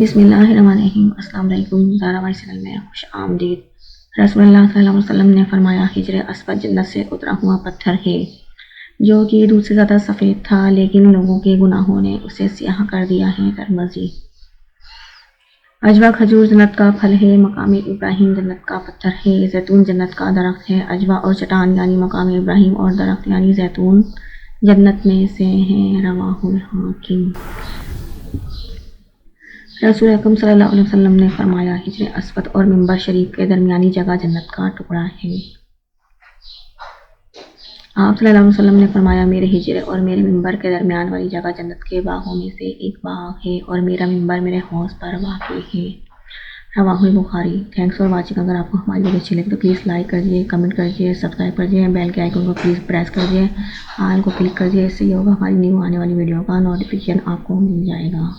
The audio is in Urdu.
بسم اللہ الرحمن الرحیم۔ السلام علیکم۔ زارا بھائی چینل میں خوش آمدید۔ رسول اللہ صلی اللہ علیہ وسلم نے فرمایا، حجر اسود جنت سے اترا ہوا پتھر ہے جو کہ دودھ سے زیادہ سفید تھا، لیکن لوگوں کے گناہوں نے اسے سیاہ کر دیا ہے۔ ترمذی۔ اجوا کھجور جنت کا پھل ہے، مقام ابراہیم جنت کا پتھر ہے، زیتون جنت کا درخت ہے۔ اجوا اور چٹان یعنی مقام ابراہیم اور درخت یعنی زیتون جنت میں سے ہیں۔ رواہ الحاکم۔ رسول اکرم صلی اللہ علیہ وسلم نے فرمایا، حجر اسود اور منبر شریف کے درمیانی جگہ جنت کا ٹکڑا ہے۔ آپ صلی اللہ علیہ وسلم نے فرمایا، میرے حجرے اور میرے منبر کے درمیان والی جگہ جنت کے باغوں میں سے ایک باغ ہے، اور میرا منبر میرے حوض پر واقع ہے۔ رواہ البخاری۔ Thanks for watching. اگر آپ کو ہماری ویڈیو اچھی لگے تو پلیز لائک کریے، کمنٹ کریے، سبسکرائب کریے، بیل کے آئیکن کو پلیز پریس کریے، آل کو کلک کریے۔ اس سے یہ ہوگا ہماری نیو آنے والی ویڈیو کا نوٹیفیکیشن آپ کو مل جائے گا۔